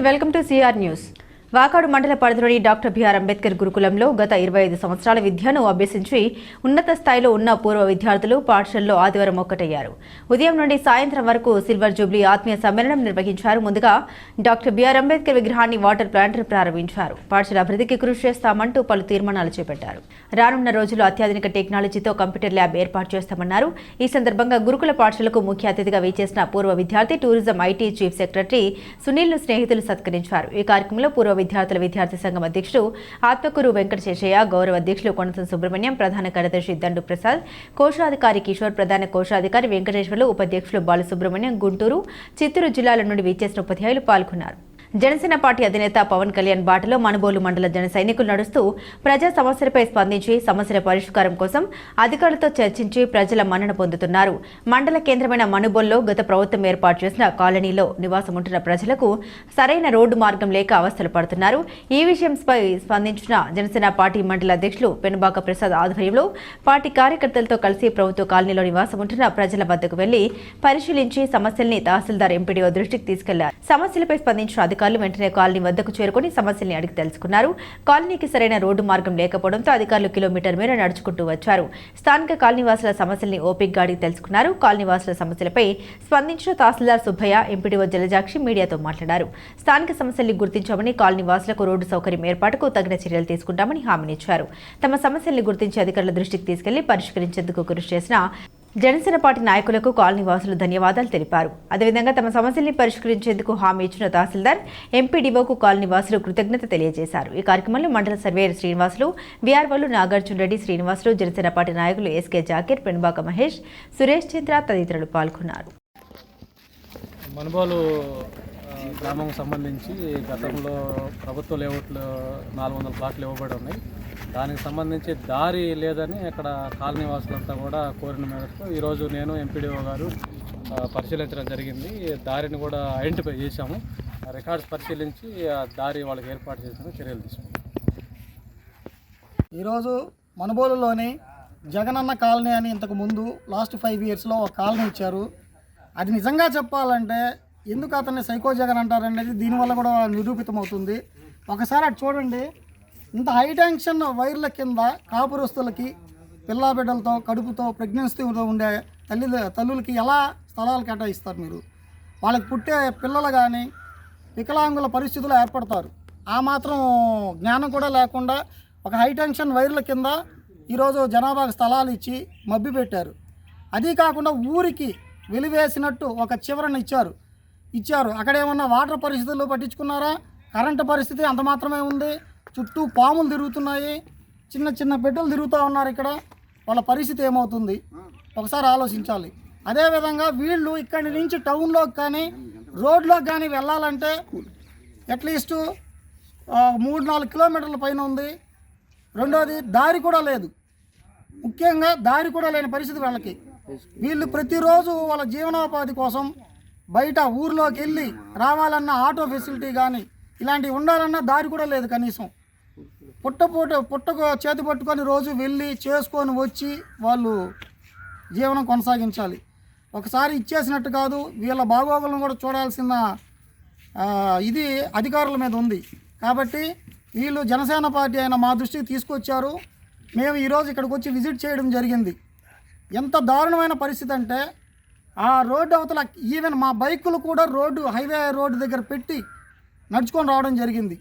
Welcome to CR news. Vakadu మండల పరిధిలోని doctor BR Ambedkar గురుకులంలో గత 25 సంవత్సరాల విద్యను అభ్యసించి ఉన్నత స్థాయిలో ఉన్న పూర్వ విద్యార్థులు పాఠశాలలో ఆదివారం ఒక్కటయ్యారు. ఉదయం నుండి సాయంత్రం వరకు సిల్వర్ జూబ్లీ ఆత్మీయ సమ్మేళనం నిర్వహించారు. ముందుగా డాక్టర్ బిఆర్ అంబేద్కర్ విగ్రహాన్ని వాటర్ ప్లాంట్ ప్రారంభించారు. పాఠశాల అభివృద్ధికి కృషి చేస్తామంటూ పలు తీర్మానాలు చేపట్టారు. రానున్న రోజుల్లో అత్యాధునిక టెక్నాలజీతో కంప్యూటర్ ల్యాబ్ ఏర్పాటు చేస్తామన్నారు. ఈ సందర్భంగా గురుకుల పాఠశాలకు ముఖ్య అతిథిగా విచ్చేసిన పూర్వ విద్యార్థి టూరిజం ఐటీ చీఫ్ సెక్రటరీ సునీల్ను స్నేహితులు సత్కరించారు. ఈ కార్యక్రమంలో పూర్వ విద్యార్థి సంఘం అధ్యక్షుడు ఆత్మకూరు వెంకటశేషయ్య, గౌరవ అధ్యక్షులు కొనతం సుబ్రహ్మణ్యం, ప్రధాన కార్యదర్శి దండు ప్రసాద్, కోశాధికారి కిషోర్, ప్రధాన కోశాధికారి వెంకటేశ్వర్లు, ఉపాధ్యక్షులు బాలసుబ్రహ్మణ్యం, గుంటూరు, చిత్తూరు జిల్లాల నుండి విచ్చేసిన ఉపాధ్యాయులు పాల్గొన్నారు. జనసేన పార్టీ అధినేత పవన్ కళ్యాణ్ బాటలో మనుబోలు మండల జన సైనికులు నడుస్తూ ప్రజా సమస్యలపై స్పందించి సమస్యల పరిష్కారం కోసం అధికారులతో చర్చించి ప్రజల మన్నన పొందుతున్నారు. మండల కేంద్రమైన మనుబోల్లో గత ప్రభుత్వం ఏర్పాటు చేసిన కాలనీలో నివాసం ఉంటున్న ప్రజలకు సరైన రోడ్డు మార్గం లేక అవస్థలు పడుతున్నారు. ఈ విషయంపై స్పందించిన జనసేన పార్టీ మండల అధ్యక్షులు పెనుబాక ప్రసాద్ ఆధ్వర్యంలో పార్టీ కార్యకర్తలతో కలిసి ప్రభుత్వ కాలనీలో నివాసం ఉంటున్న ప్రజల వద్దకు వెళ్లి పరిశీలించి సమస్యల్ని తహసీల్దార్ ఎంపీడీఓ దృష్టికి తీసుకెళ్లారు. సమస్యలపై స్పందించిన అధికారులు వెంటనే కాలనీ వద్దకు చేరుకుని సమస్యల్ని అడిగి తెలుసుకున్నారు. కాలనీకి సరైన రోడ్డు మార్గం లేకపోవడంతో అధికారులు కిలోమీటర్ మేర నడుచుకుంటూ వచ్చారు. స్థానిక కాలనీవాసుల సమస్యల్ని ఓపికగా అడిగి తెలుసుకున్నారు. కాలనీవాసుల సమస్యలపై స్పందించిన తహసీల్దార్ సుబ్బయ్య, ఎంపీడీఓ జలజాక్షి మీడియాతో మాట్లాడారు. స్థానిక సమస్యల్ని గుర్తించామని, కాలనీవాసులకు రోడ్డు సౌకర్యం ఏర్పాటుకు తగిన చర్యలు తీసుకుంటామని హామీనిచ్చారు. తమ సమస్యల్ని గుర్తించి అధికారుల దృష్టికి తీసుకెళ్లి పరిష్కరించేందుకు కృషి చేసిన జనసేన పార్టీ నాయకులకు కాలనీ వాసులు ధన్యవాదాలు తెలిపారు. అదేవిధంగా తమ సమస్యల్ని పరిష్కరించేందుకు హామీ ఇచ్చిన తహసీల్దార్, ఎంపీడీఓకు కాలనీ వాసులు కృతజ్ఞత తెలియజేశారు. ఈ కార్యక్రమంలో మండల సర్వేయర్ శ్రీనివాసులు, వీఆర్ఓలు నాగార్జున రెడ్డి, శ్రీనివాసులు, జనసేన పార్టీ నాయకులు ఎస్కే జాకీర్, పెనుబాక మహేష్, సురేష్ చంద్ర తదితరులు పాల్గొన్నారు. మనుబోలు గ్రామం సంబంధించి గతంలో ప్రభుత్వ లేఅవుట్లు 400 ప్లాట్లు ఇవ్వబడి ఉన్నాయి. దానికి సంబంధించి దారి లేదని ఇక్కడ కాలనీ వాసులంతా కూడా కోరిన మేరకు ఈరోజు నేను ఎంపీడీఓ గారు పరిశీలించడం జరిగింది. దారిని కూడా ఐడెంటిఫై చేశాము. రికార్డ్స్ పరిశీలించి ఆ దారి వాళ్ళకి ఏర్పాటు చేసిన చర్యలు తీసుకున్నాం. ఈరోజు మనుబోలులోని జగనన్న కాలనీ అని ఇంతకు ముందు లాస్ట్ 5 ఇయర్స్లో ఒక కాలనీ ఇచ్చారు. అది నిజంగా చెప్పాలంటే ఎందుకు అతన్ని సైకో జగన్ అంటారనేది దీనివల్ల కూడా నిరూపితమవుతుంది. ఒకసారి అటు చూడండి, ఇంత హై టెన్షన్ వైర్ల కింద కాపురస్తులకి, పిల్లా బిడ్డలతో, కడుపుతో, ప్రెగ్నెన్సీతో ఉండే తల్లులకి ఎలా స్థలాలు కేటాయిస్తారు మీరు? వాళ్ళకి పుట్టే పిల్లలు కానీ వికలాంగుల పరిస్థితులు ఏర్పడతారు. ఆ మాత్రం జ్ఞానం కూడా లేకుండా ఒక హై టెన్షన్ వైర్ల కింద ఈరోజు జనాభాకు స్థలాలు ఇచ్చి మబ్బి పెట్టారు. అదీ కాకుండా ఊరికి వెలివేసినట్టు ఒక చివరను ఇచ్చారు. అక్కడ ఏమన్నా వాటర్ పరిస్థితులు పట్టించుకున్నారా? కరెంటు పరిస్థితి అంత మాత్రమే ఉంది. చుట్టూ పాములు తిరుగుతున్నాయి, చిన్న చిన్న బిడ్డలు తిరుగుతూ ఉన్నారు. ఇక్కడ వాళ్ళ పరిస్థితి ఏమవుతుంది ఒకసారి ఆలోచించాలి. అదేవిధంగా వీళ్ళు ఇక్కడి నుంచి టౌన్లోకి కానీ రోడ్లోకి కానీ వెళ్ళాలంటే అట్లీస్ట్ 3-4 కిలోమీటర్ల పైన ఉంది. రెండోది దారి కూడా లేదు. ముఖ్యంగా దారి కూడా లేని పరిస్థితి వాళ్ళకి. వీళ్ళు ప్రతిరోజు వాళ్ళ జీవనోపాధి కోసం బయట ఊర్లోకి వెళ్ళి రావాలన్న ఆటో ఫెసిలిటీ కానీ ఇలాంటివి ఉండాలన్నా దారి కూడా లేదు. కనీసం పుట్టకు చేతి పట్టుకొని రోజు వెళ్ళి చేసుకొని వచ్చి వాళ్ళు జీవనం కొనసాగించాలి. ఒకసారి ఇచ్చేసినట్టు కాదు, వీళ్ళ బాగోగులను కూడా చూడాల్సిన ఇది అధికారుల మీద ఉంది. కాబట్టి వీళ్ళు జనసేన పార్టీ అయిన మా దృష్టికి తీసుకొచ్చారు. మేము ఈరోజు ఇక్కడికి వచ్చి విజిట్ చేయడం జరిగింది. ఎంత దారుణమైన పరిస్థితి అంటే ఆ రోడ్డు అవతల ఈవెన్ మా బైకులు కూడా హైవే రోడ్డు దగ్గర పెట్టి నడుచుకొని రావడం జరిగింది.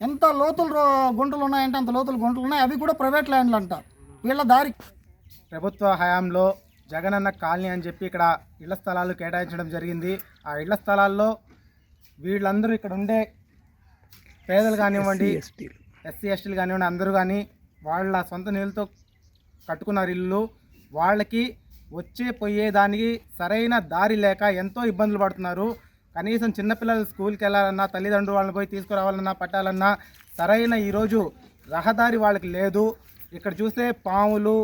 ఎంత లోతులు గుంటలు ఉన్నాయంటే అంత లోతులు గుంటలు ఉన్నాయి. అవి కూడా ప్రైవేట్ ల్యాండ్లు అంట. వీళ్ళ దారి ప్రభుత్వ హయాంలో జగనన్న కాలనీ అని చెప్పి ఇక్కడ ఇళ్ల స్థలాలు కేటాయించడం జరిగింది. ఆ ఇళ్ల స్థలాల్లో వీళ్ళందరూ ఇక్కడ ఉండే పేదలు కానివ్వండి, ఎస్సీ ఎస్టీలు కానివ్వండి, అందరూ కానీ వాళ్ళ సొంత నీళ్ళతో కట్టుకున్నారు ఇల్లు. వాళ్ళకి పోయేదానికి సరైన దారి లేక ఎంతో ఇబ్బందులు పడుతున్నారు. కనీసం చిన్నపిల్లలు స్కూల్కి వెళ్ళాలన్నా, తల్లిదండ్రులు వాళ్ళని పోయి తీసుకురావాలన్నా, పట్టాలన్నా సరైన ఈరోజు రహదారి వాళ్ళకి లేదు. ఇక్కడ చూస్తే పాములు,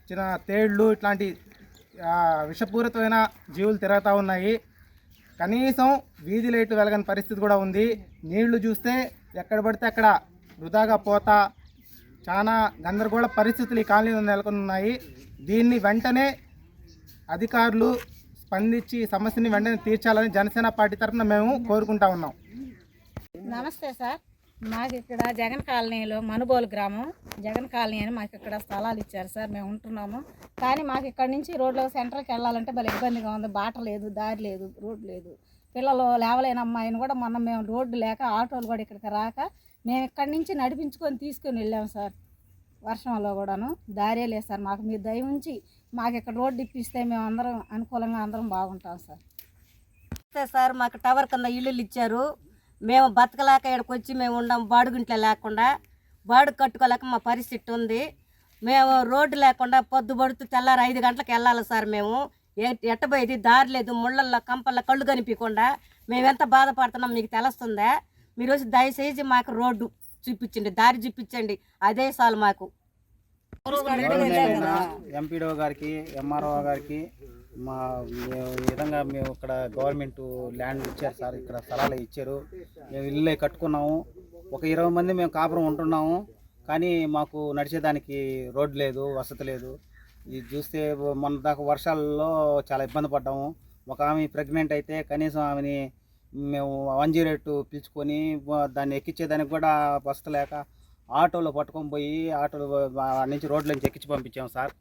చిన్న తేళ్లు ఇట్లాంటి విషపూరితమైన జీవులు తిరుగుతూ ఉన్నాయి. కనీసం వీధి లైట్లు వెలగని పరిస్థితి కూడా ఉంది. నీళ్లు చూస్తే ఎక్కడ పడితే అక్కడ వృధాగా పోతా చాలా గందరగోళ పరిస్థితులు ఈ కాలనీలో నెలకొని ఉన్నాయి. దీన్ని వెంటనే అధికారులు స్పందించి సమస్యని వెంటనే తీర్చాలని జనసేన పార్టీ తరఫున మేము కోరుకుంటా ఉన్నాం. నమస్తే సార్. మాకు ఇక్కడ జగన్ కాలనీలో మనుబోలు గ్రామం జగన్ కాలనీ అని మాకు ఇక్కడ స్థలాలు ఇచ్చారు సార్. మేము ఉంటున్నాము. కానీ మాకు ఇక్కడ నుంచి రోడ్లో సెంటర్కి వెళ్ళాలంటే భలే ఇబ్బందిగా ఉంది. బాట లేదు, దారి లేదు, రోడ్డు లేదు. పిల్లలు లేవలేని అమ్మాయిని కూడా మొన్న మేము రోడ్డు లేక ఆటోలు కూడా ఇక్కడికి రాక మేము ఇక్కడి నుంచి నడిపించుకొని తీసుకొని వెళ్ళాము సార్. వర్షంలో కూడాను దారే లేదు సార్. మాకు మీరు దయ ఉంచి మాకు ఇక్కడ రోడ్డు ఇప్పిస్తే మేము అందరం అనుకూలంగా అందరం బాగుంటాం సార్. సార్ మాకు టవర్ కింద ఇల్లులు ఇచ్చారు. మేము బతకలేక ఇక్కడికి వచ్చి మేము ఉండం. బాడుగుంట్లో లేకుండా బాడుగు కట్టుకోలేక మా పరిస్థితి ఉంది. మేము రోడ్డు లేకుండా పొద్దు పడుతూ తెల్లారి 5 గంటలకు వెళ్ళాలి సార్. మేము ఎట్టబోయేది దారి లేదు, ముళ్ళల్లో కంపల్లో కళ్ళు కనిపించకుండా మేము ఎంత బాధపడుతున్నాం మీకు తెలుస్తుందా? మీరు వచ్చి దయచేసి మాకు రోడ్డు చూపించండి, దారి చూపించండి, అదే చాలు మాకు. ఎంపీడీఓ గారికి, ఎంఆర్ఓ గారికి ఈ విధంగా మేము ఇక్కడ గవర్నమెంట్ ల్యాండ్ ఇచ్చారు సార్. ఇక్కడ స్థలాలు ఇచ్చారు. మేము ఇల్లు కట్టుకున్నాము. ఒక 20 మంది మేము కాపురం ఉంటున్నాము. కానీ మాకు నడిచేదానికి రోడ్డు లేదు, వసతి లేదు. ఇది చూస్తే మొన్న దాకా వర్షాలలో చాలా ఇబ్బంది పడ్డాము. ఒక ఆమె ప్రెగ్నెంట్ అయితే కనీసం ఆమెని మేము 108 పిలుచుకొని దాన్ని ఎక్కించేదానికి కూడా వస్తలేక ఆటోలో పట్టుకొని పోయి ఆటోలో నుంచి రోడ్ల నుంచి ఎక్కించి పంపించాము సార్.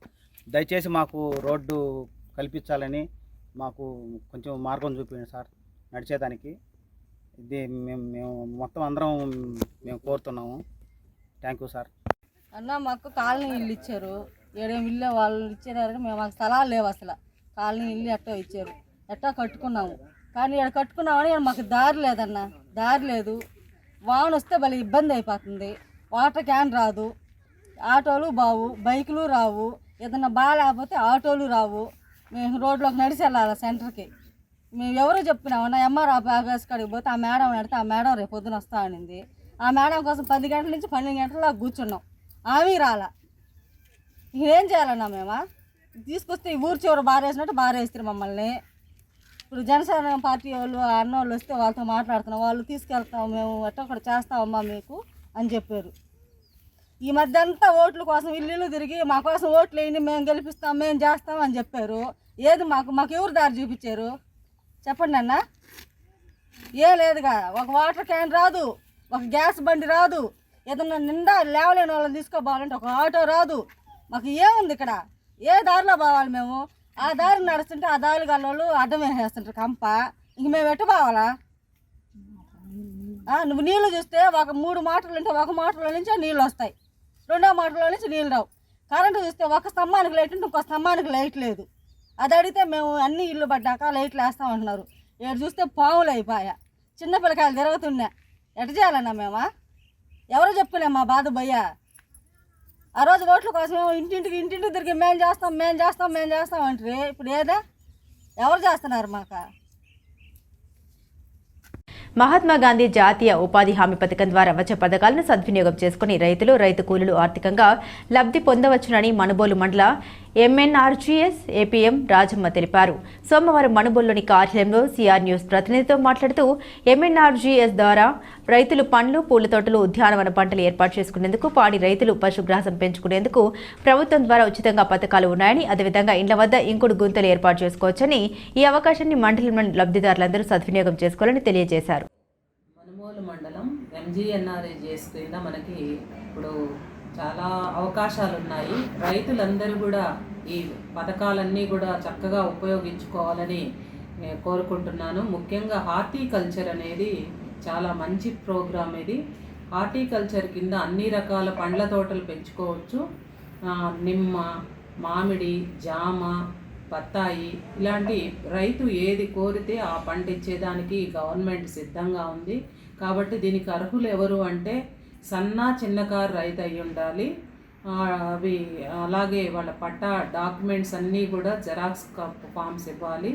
దయచేసి మాకు రోడ్డు కల్పించాలని మాకు కొంచెం మార్గం చూపించండి సార్ నడిచేదానికి. ఇది మేము మొత్తం అందరం మేము కోరుతున్నాము. Thank you sir. అన్న మాకు కాలనీ ఇల్లు ఇచ్చారు. 7 ఇల్లు వాళ్ళు ఇచ్చారని మేము మాకు స్థలాలు లేవు అసలు. కాలనీ ఇల్లు ఎట్టో ఇచ్చారు, ఎట్టా కట్టుకున్నాము. కానీ ఇక్కడ కట్టుకున్నామని మాకు దారి లేదన్న, దారి లేదు. వాన వస్తే భలే ఇబ్బంది అయిపోతుంది. వాటర్ క్యాన్ రాదు, ఆటోలు బావు, బైకులు రావు, ఏదన్నా బాగాలేకపోతే ఆటోలు రావు. మేము రోడ్లోకి నడిచి వెళ్ళాలి సెంటర్కి. మేము ఎవరో చెప్పినామన్నా ఎంఆర్ ఆఫీస్ కాడికి పోతే ఆ మేడం అడిగితే ఆ మేడం రేపు పొద్దున వస్తా అనింది. ఆ మేడం కోసం 10 గంటల నుంచి 12 గంటల కూర్చున్నాం. ఆమె రాలా. ఏం చేయాలన్నా మేము తీసుకొస్తే ఈ ఊరు చివరి బారేసినట్టు బారేస్తారు మమ్మల్ని. ఇప్పుడు జనసేన పార్టీ వాళ్ళు అన్నోళ్ళు వస్తే వాళ్ళతో మాట్లాడుతున్నాం. వాళ్ళు తీసుకెళ్తాం, మేము ఎట్టో ఒకటి చేస్తామమ్మా మీకు అని చెప్పారు. ఈ మధ్య అంతా ఓట్ల కోసం ఇల్లు తిరిగి మా కోసం ఓట్లు వేయండి, మేము గెలిపిస్తాం, మేము చేస్తాం అని చెప్పారు. ఏది మాకు ఎవరు దారి చూపించారు చెప్పండి అన్న? ఏ లేదుగా. ఒక వాటర్ క్యాన్ రాదు, ఒక గ్యాస్ బండి రాదు, ఏదన్నా నిండా లేవలేని వాళ్ళని తీసుకోపోవాలంటే ఒక ఆటో రాదు. మాకు ఏముంది ఇక్కడ? ఏ దారిలో పోవాలి మేము? ఆ దారి నడుస్తుంటే ఆ దారి గల్లోళ్ళు అడ్డం వేసేస్తుంటారు కంప. ఇంక మేము ఎట్టు పోవాలా? నువ్వు నీళ్ళు చూస్తే ఒక 3 మోటార్లు ఉంటే ఒక మోటార్లో నుంచే నీళ్ళు వస్తాయి, 2వ మోటార్లో నుంచి నీళ్ళు రావు. కరెంటు చూస్తే ఒక స్తంభానికి లైట్ ఉంటే ఇంకో స్తంభానికి లైట్ లేదు. అది అడిగితే మేము అన్ని ఇల్లు పడ్డాక లైట్లు వేస్తామంటున్నారు. ఇక్కడ చూస్తే పాములు అయిపోయా, చిన్న పిల్లకాయలు తిరుగుతున్నా. ఎట చేయాలన్నా మేమా? ఎవరో చెప్పలేము మా బాధ భయ్య. ఆ రోజు ఓట్ల కోసం ఇంటింటికి తిరిగి మేము చేస్తాం అంటే ఇప్పుడు ఏదా? ఎవరు చేస్తున్నారు మాకు? మహాత్మా గాంధీ జాతీయ ఉపాధి హామీ పథకం ద్వారా వచ్చే పథకాలను సద్వినియోగం చేసుకుని రైతులు, రైతు కూలీలు ఆర్థికంగా లబ్ధి పొందవచ్చునని మనుబోలు మండల ఎంఎన్ఆర్జీఎస్ ఏపీఎం రాజమ్మ తెలిపారు. సోమవారం మనుబోలులోని కార్యాలయంలో సిఆర్ న్యూస్ ప్రతినిధితో మాట్లాడుతూ ఎంఎన్ఆర్జీఎస్ ద్వారా రైతులు పండ్లు, పూల తోటలు, ఉద్యానవన పంటలు ఏర్పాటు చేసుకునేందుకు, పాడి రైతులు పశుగ్రాసం పెంచుకునేందుకు ప్రభుత్వం ద్వారా ఉచితంగా పథకాలు ఉన్నాయని, అదేవిధంగా ఇండ్ల వద్ద ఇంకుడు గుంతలు ఏర్పాటు చేసుకోవచ్చని, ఈ అవకాశాన్ని మండలంలోని లబ్ధిదారులందరూ సద్వినియోగం చేసుకోవాలని తెలియజేశారు. మనుబోలు మండలం ఎంజీఎన్ఆర్జీఎస్ కింద మనకి ఇప్పుడు చాలా అవకాశాలు ఉన్నాయి. రైతులందరూ కూడా ఈ పథకాలన్నీ కూడా చక్కగా ఉపయోగించుకోవాలని కోరుకుంటున్నాను. ముఖ్యంగా హార్టికల్చర్ అనేది చాలా మంచి ప్రోగ్రామ్. ఇది హార్టికల్చర్ కింద అన్ని రకాల పండ్ల తోటలు పెంచుకోవచ్చు. నిమ్మ, మామిడి, జామ, బత్తాయి ఇలాంటి రైతు ఏది కోరితే ఆ పంట ఇచ్చేదానికి గవర్నమెంట్ సిద్ధంగా ఉంది. కాబట్టి దీనికి అర్హులు ఎవరు అంటే చిన్నకారు రైతు అయి ఉండాలి. అవి అలాగే వాళ్ళ పట్టా డాక్యుమెంట్స్ అన్నీ కూడా జెరాక్స్ ఫామ్స్ ఇవ్వాలి.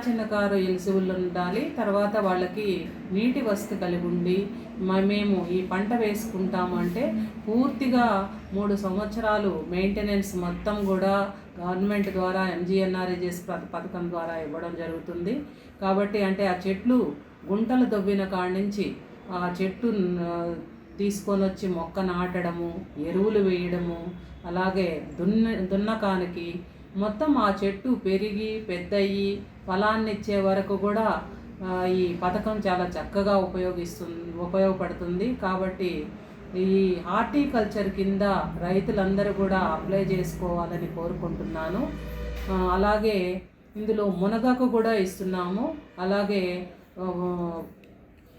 చిన్నకారు ఎలిజిబుల్ ఉండాలి. తర్వాత వాళ్ళకి నీటి వసతి కలిగి ఉండి మేము ఈ పంట వేసుకుంటాము అంటే పూర్తిగా 3 సంవత్సరాలు మెయింటెనెన్స్ మొత్తం కూడా గవర్నమెంట్ ద్వారా ఎంజీఎన్ఆర్జీఎస్ పథకం ద్వారా ఇవ్వడం జరుగుతుంది. కాబట్టి అంటే ఆ చెట్లు గుంటలు దవ్విన కాడి నుంచి ఆ చెట్టు తీసుకొని వచ్చి మొక్క నాటడము, ఎరువులు వేయడము, అలాగే దున్నకానికి మొత్తం ఆ చెట్టు పెరిగి పెద్దయి ఫలాన్ని ఇచ్చే వరకు కూడా ఈ పథకం చాలా చక్కగా ఉపయోగపడుతుంది. కాబట్టి ఈ హార్టికల్చర్ కింద రైతులందరూ కూడా అప్లై చేసుకోవాలని కోరుకుంటున్నాను. అలాగే ఇందులో మునగకు కూడా ఇస్తున్నాము. అలాగే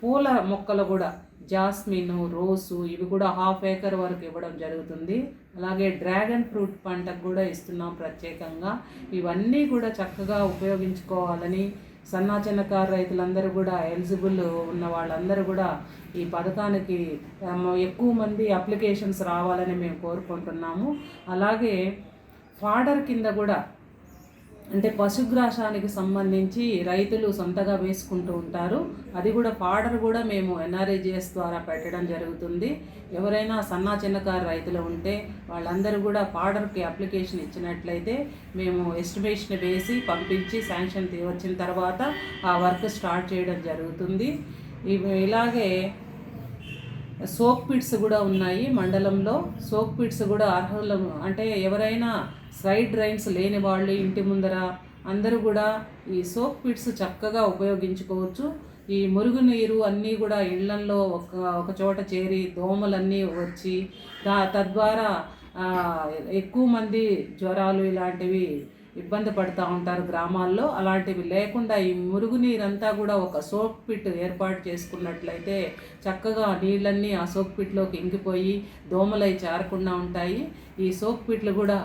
పూల మొక్కలు కూడా జాస్మిన్, రోసు ఇవి కూడా 1/2 ఏకర్ వరకు ఇవ్వడం జరుగుతుంది. అలాగే డ్రాగన్ ఫ్రూట్ పంటకు కూడా ఇస్తున్నాం ప్రత్యేకంగా. ఇవన్నీ కూడా చక్కగా ఉపయోగించుకోవాలని సన్నా చిన్నకారు రైతులందరూ కూడా ఎలిజిబుల్ ఉన్న వాళ్ళందరూ కూడా ఈ పథకానికి ఎక్కువ మంది అప్లికేషన్స్ రావాలని మేము కోరుకుంటున్నాము. అలాగే ఫాడర్ కింద కూడా అంటే పశుగ్రాసానికి సంబంధించి రైతులు సొంతగా వేసుకుంటూ ఉంటారు. అది కూడా ఫాడర్ కూడా మేము ఎన్ఆర్ఈజీఎస్ ద్వారా పెట్టడం జరుగుతుంది. ఎవరైనా సన్నా చిన్నకారు రైతులు ఉంటే వాళ్ళందరూ కూడా ఫాడర్కి అప్లికేషన్ ఇచ్చినట్లయితే మేము ఎస్టిమేషన్ వేసి పంపించి శాంక్షన్ వచ్చిన తర్వాత ఆ వర్క్ స్టార్ట్ చేయడం జరుగుతుంది. ఇలాగే సోక్ పిట్స్ కూడా ఉన్నాయి మండలంలో. సోక్ పిట్స్ కూడా అర్హులు అంటే ఎవరైనా సైడ్ డ్రైన్స్ లేని వాళ్ళు ఇంటి ముందర అందరూ కూడా ఈ సోక్ పిట్స్ చక్కగా ఉపయోగించుకోవచ్చు. ఈ మురుగునీరు అన్నీ కూడా ఇళ్లల్లో ఒక చోట చేరి దోమలన్నీ వచ్చి తద్వారా ఎక్కువ మంది జ్వరాలు ఇలాంటివి ఇబ్బంది పడుతూ ఉంటారు గ్రామాల్లో. అలాంటివి లేకుండా ఈ మురుగునీరంతా కూడా ఒక సోక్ పిట్ ఏర్పాటు చేసుకున్నట్లయితే చక్కగా నీళ్ళన్నీ ఆ సోక్ పిట్లోకి ఇంకిపోయి దోమలై చేరకుండా ఉంటాయి. ఈ సోక్ పిట్లు కూడా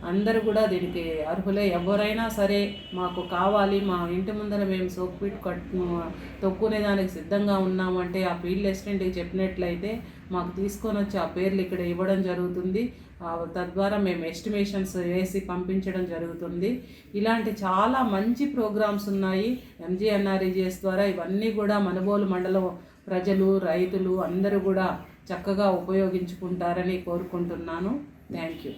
అందరూ కూడా దీనికి అర్హులే. ఎవరైనా సరే మాకు కావాలి, మా ఇంటి ముందర మేము సోక్ పిట్ తొక్కునే దానికి సిద్ధంగా ఉన్నామంటే ఆ ఫీల్డ్ అసిస్టెంట్కి చెప్పినట్లయితే మాకు తీసుకొని వచ్చి ఆ పేర్లు ఇక్కడ ఇవ్వడం జరుగుతుంది. తద్వారా మేము ఎస్టిమేషన్స్ వేసి పంపించడం జరుగుతుంది. ఇలాంటి చాలా మంచి ప్రోగ్రామ్స్ ఉన్నాయి ఎంజీఎన్ఆర్ఈజీఎస్ ద్వారా. ఇవన్నీ కూడా మనుబోలు మండలం ప్రజలు, రైతులు అందరూ కూడా చక్కగా ఉపయోగించుకుంటారని కోరుకుంటున్నాను. Thank you.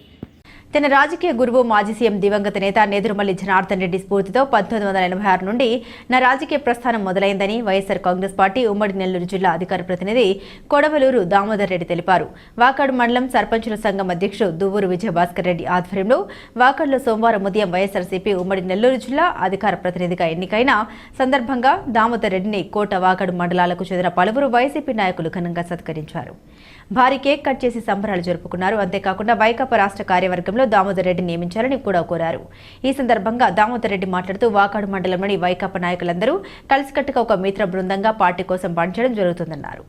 తన రాజకీయ గురువు మాజీ సీఎం దివంగత నేత నేదురుమల్లి జనార్దన్ రెడ్డి స్ఫూర్తితో 1986 నుండి నా రాజకీయ ప్రస్థానం మొదలైందని వైఎస్ఆర్ కాంగ్రెస్ పార్టీ ఉమ్మడి నెల్లూరు జిల్లా అధికార ప్రతినిధి కొడవలూరు దామోదర్ రెడ్డి తెలిపారు. వాకాడు మండలం సర్పంచుల సంఘం అధ్యక్షుడు దువ్వూరు విజయభాస్కర్ రెడ్డి ఆధ్వర్యంలో వాకాడులో సోమవారం ఉదయం వైఎస్ఆర్సీపీ ఉమ్మడి నెల్లూరు జిల్లా అధికార ప్రతినిధిగా ఎన్నికైన సందర్భంగా దామోదర్ రెడ్డిని కోట వాకాడు మండలాలకు చెందిన పలువురు వైసీపీ నాయకులు ఘనంగా సత్కరించారు. భారీ కేక్ కట్ చేసి సంబరాలు జరుపుకున్నారు. అంతేకాకుండా వైకాపా రాష్ట్ర కార్యవర్గంలో దామోదర్ రెడ్డి నియమించారని కూడా కోరారు. ఈ సందర్భంగా దామోదర్ రెడ్డి మాట్లాడుతూ వాకాడు మండలంలోని వైకాపా నాయకులందరూ కలిసికట్టుగా ఒక మిత్ర బృందంగా పార్టీ కోసం పనిచేయడం జరుగుతుందన్నారు.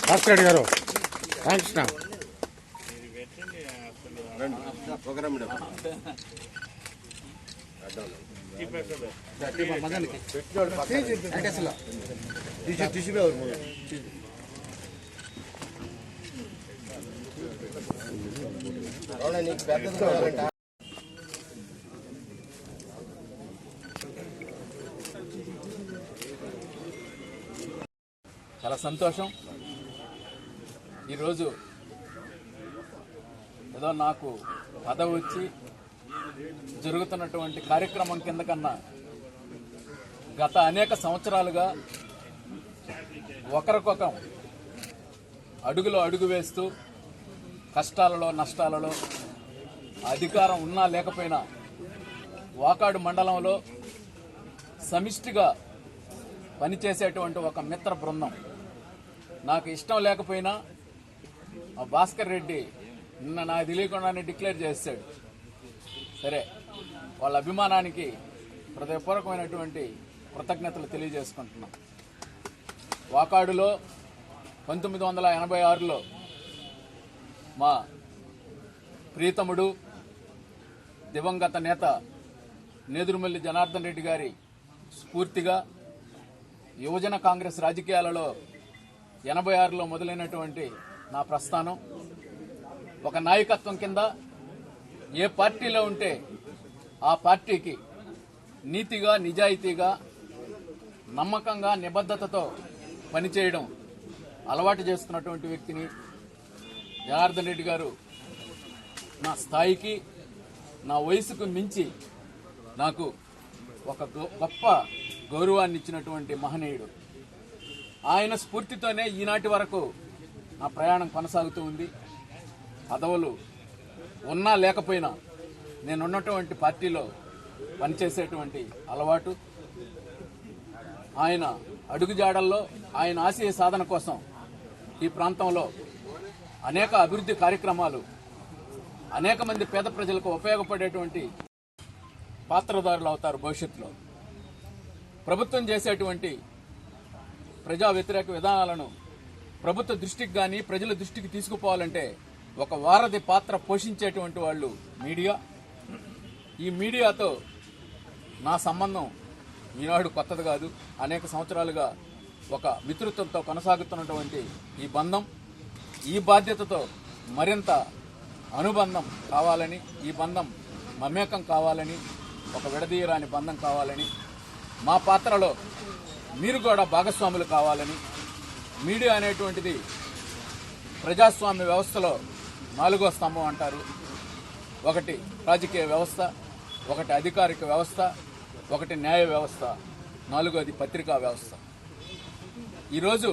భాస్కర్ గారు థ్యాంక్స్ నా సంతోషం. ఈరోజు ఏదో నాకు పదవి వచ్చి జరుగుతున్నటువంటి కార్యక్రమం కింద కన్నా గత అనేక సంవత్సరాలుగా ఒకరికొకరం అడుగులో అడుగు వేస్తూ కష్టాలలో నష్టాలలో అధికారం ఉన్నా లేకపోయినా వాకాడు మండలంలో సమిష్టిగా పనిచేసేటువంటి ఒక మిత్ర బృందం. నాకు ఇష్టం లేకపోయినా ఆ భాస్కర్ రెడ్డి నిన్న నాకు తెలియకుండానే డిక్లేర్ చేశాడు. సరే, వాళ్ళ అభిమానానికి హృదయపూర్వకమైనటువంటి కృతజ్ఞతలు తెలియజేసుకుంటున్నాం. వాకాడులో 1986లో మా ప్రీతముడు దివంగత నేత నేదురుమల్లి జనార్దన్ రెడ్డి గారి స్ఫూర్తిగా యువజన కాంగ్రెస్ రాజకీయాలలో 86లో మొదలైనటువంటి నా ప్రస్థానం ఒక నాయకత్వం కింద ఏ పార్టీలో ఉంటే ఆ పార్టీకి నీతిగా నిజాయితీగా నమ్మకంగా నిబద్ధతతో పనిచేయడం అలవాటు చేసుకున్నటువంటి వ్యక్తిని. జనార్దన్ రెడ్డి గారు నా స్థాయికి నా వయసుకు మించి నాకు ఒక గొప్ప గౌరవాన్ని ఇచ్చినటువంటి మహనీయుడు. ఆయన స్ఫూర్తితోనే ఈనాటి వరకు నా ప్రయాణం కొనసాగుతూ ఉంది. పదవులు ఉన్నా లేకపోయినా నేనున్నటువంటి పార్టీలో పనిచేసేటువంటి అలవాటు, ఆయన అడుగుజాడల్లో ఆయన ఆశయ సాధన కోసం ఈ ప్రాంతంలో అనేక అభివృద్ధి కార్యక్రమాలు, అనేక మంది పేద ప్రజలకు ఉపయోగపడేటువంటి పాత్రదారులు అవుతారు. భవిష్యత్తులో ప్రభుత్వం చేసేటువంటి ప్రజా వ్యతిరేక విధానాలను ప్రభుత్వ దృష్టికి కానీ ప్రజల దృష్టికి తీసుకుపోవాలంటే ఒక వారధి పాత్ర పోషించేటువంటి వాళ్ళు మీడియా. ఈ మీడియాతో నా సంబంధం ఈనాడు కొత్తది కాదు. అనేక సంవత్సరాలుగా ఒక మిత్రత్వంతో కొనసాగుతున్నటువంటి ఈ బంధం, ఈ బాధ్యతతో మరింత అనుబంధం కావాలని, ఈ బంధం మమేకం కావాలని, ఒక విడదీయరాని బంధం కావాలని, మా పాత్రలో మీరు కూడా భాగస్వాములు కావాలని. మీడియా అనేటువంటిది ప్రజాస్వామ్య వ్యవస్థలో 4వ స్తంభం అంటారు. ఒకటి రాజకీయ వ్యవస్థ, ఒకటి అధికారిక వ్యవస్థ, ఒకటి న్యాయ వ్యవస్థ, 4వది పత్రికా వ్యవస్థ. ఈరోజు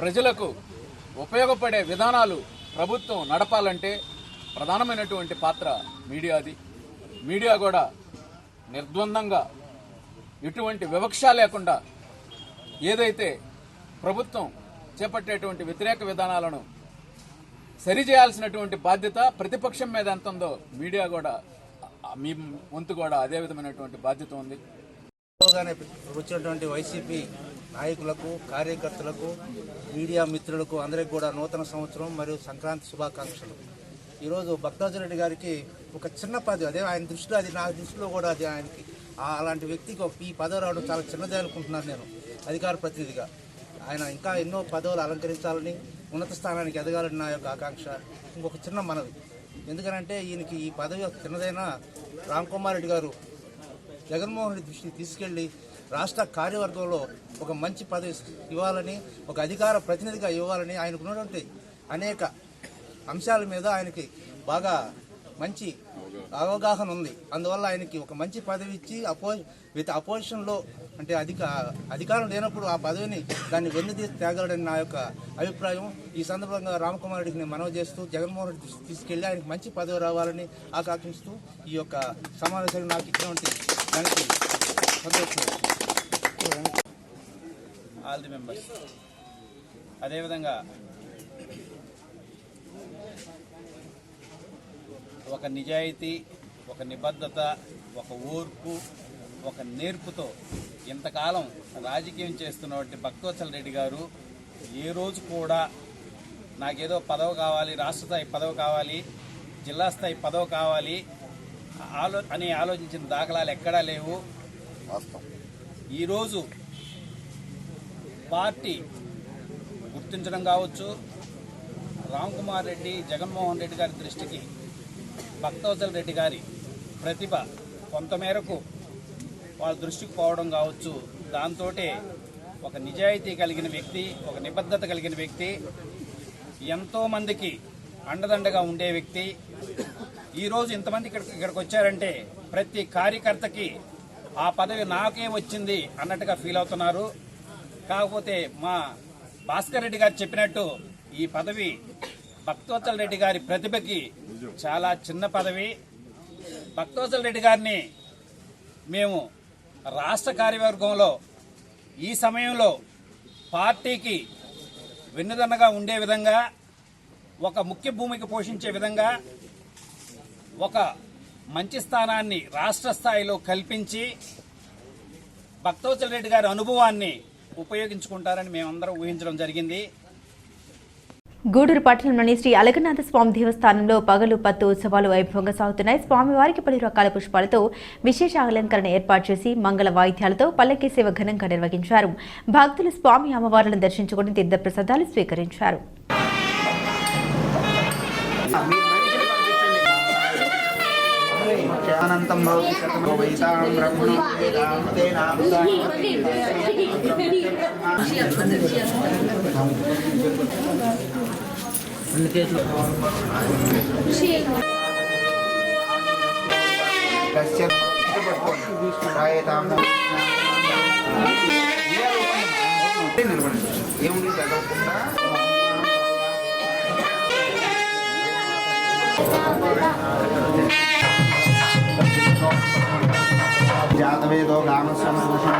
ప్రజలకు ఉపయోగపడే విధానాలు ప్రభుత్వం నడపాలంటే ప్రధానమైనటువంటి పాత్ర మీడియాది. మీడియా కూడా నిర్ద్వందంగా ఎటువంటి వివక్ష లేకుండా ఏదైతే ప్రభుత్వం చేపట్టేటువంటి వ్యతిరేక విధానాలను సరిచేయాల్సినటువంటి బాధ్యత ప్రతిపక్షం మీద ఎంత ఉందో మీడియా కూడా మీ వంతు కూడా అదే విధమైనటువంటి బాధ్యత ఉంది. వచ్చినటువంటి వైసీపీ నాయకులకు, కార్యకర్తలకు, మీడియా మిత్రులకు అందరికీ కూడా నూతన సంవత్సరం మరియు సంక్రాంతి శుభాకాంక్షలు. ఈరోజు భక్తవచ్చల రెడ్డి గారికి ఒక చిన్న పదవి, అదే ఆయన దృష్టిలో, అది నా దృష్టిలో కూడా అది ఆయనకి అలాంటి వ్యక్తికి ఈ పదవి రావడం చాలా చిన్నదే అనుకుంటున్నాను నేను అధికార ప్రతినిధిగా. ఆయన ఇంకా ఎన్నో పదవులు అలంకరించాలని, ఉన్నత స్థానానికి ఎదగాలని నా యొక్క ఆకాంక్ష. ఇంకొక చిన్న మనవి, ఎందుకనంటే ఈయనకి ఈ పదవి చిన్నదైనా రామ్ కుమార్ రెడ్డి గారు జగన్మోహన్ రెడ్డి దృష్టికి తీసుకెళ్లి రాష్ట్ర కార్యవర్గంలో ఒక మంచి పదవి ఇవ్వాలని, ఒక అధికార ప్రతినిధిగా ఇవ్వాలని ఆయనకు ఉన్నటువంటి అనేక అంశాల మీద ఆయనకి బాగా మంచి అవగాహన ఉంది. అందువల్ల ఆయనకి ఒక మంచి పదవి ఇచ్చి అపోజిషన్లో అంటే అధికారం లేనప్పుడు ఆ పదవిని దాన్ని వెన్నుతీసి తేగలడని నా యొక్క అభిప్రాయం. ఈ సందర్భంగా రామకుమార్ రెడ్డికి నేను మనవి చేస్తూ జగన్మోహన్ రెడ్డి తీసుకెళ్లి ఆయనకి మంచి పదవి రావాలని ఆకాంక్షిస్తూ ఈ యొక్క సమావేశాన్ని నాకు ఇచ్చినటువంటి దానికి సంతోషం. ఆల్ ది మెంబర్స్, అదేవిధంగా ఒక నిజాయితీ, ఒక నిబద్ధత, ఒక ఓర్పు, ఒక నేర్పుతో ఇంతకాలం రాజకీయం చేస్తున్నటువంటి భక్తవచ్చల రెడ్డి గారు ఏ రోజు కూడా నాకేదో పదవి కావాలి, రాష్ట్ర స్థాయి పదవి కావాలి, జిల్లా స్థాయి పదవి కావాలి అని ఆలోచించిన దాఖలాలు ఎక్కడా లేవు. ఈరోజు పార్టీ గుర్తించడం కావచ్చు, రామ్ కుమార్ రెడ్డి, జగన్మోహన్ రెడ్డి గారి దృష్టికి భక్తవచ్చల రెడ్డి గారి ప్రతిభ కొంతమేరకు వాళ్ళ దృష్టికి పోవడం కావచ్చు, దాంతో ఒక నిజాయితీ కలిగిన వ్యక్తి, ఒక నిబద్ధత కలిగిన వ్యక్తి, ఎంతోమందికి అండదండగా ఉండే వ్యక్తి. ఈరోజు ఇంతమంది ఇక్కడికి వచ్చారంటే ప్రతి కార్యకర్తకి ఆ పదవి నాకే వచ్చింది అన్నట్టుగా ఫీల్ అవుతున్నారు. కాకపోతే మా భాస్కర్ రెడ్డి గారు చెప్పినట్టు ఈ పదవి భక్తవత్సల రెడ్డి గారి ప్రతిభకి చాలా చిన్న పదవి. భక్తవత్సల రెడ్డి గారిని మేము రాష్ట్ర కార్యవర్గంలో ఈ సమయంలో పార్టీకి వెన్నుదన్నగా ఉండే విధంగా, ఒక ముఖ్య భూమిక పోషించే విధంగా, ఒక మంచి స్థానాన్ని రాష్ట్ర స్థాయిలో కల్పించి భక్తవత్సల రెడ్డి గారి అనుభవాన్ని ఉపయోగించుకుంటారని మేమందరం ఊహించడం జరిగింది. గూడూరు పట్టణంలోని శ్రీ అలగనాథ స్వామి దేవస్థానంలో పగలు పత్తు ఉత్సవాలు వైభవంగా సాగుతున్నాయి. స్వామివారికి పలు రకాల పుష్పాలతో విశేష అలంకరణ ఏర్పాటు చేసి మంగళ వాయిద్యాలతో పల్లకి సేవ ఘనంగా నిర్వహించారు. భక్తులు స్వామి అమ్మవార్లను దర్శించుకుని తీర్థప్రసాదాలు స్వీకరించారు. జాతవేదో గామస్వభూషణ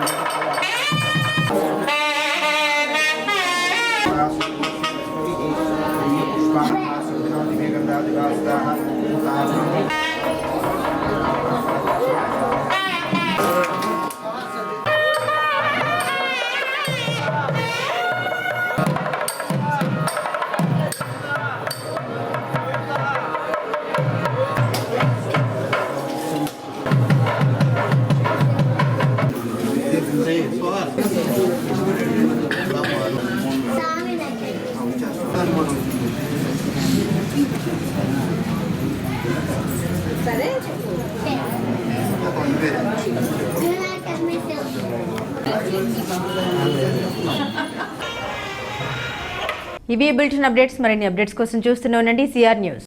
ఇవి బులెటిన్ అప్డేట్స్. మరిన్ని అప్డేట్స్ కోసం చూస్తూనే ఉండండి సిఆర్ న్యూస్.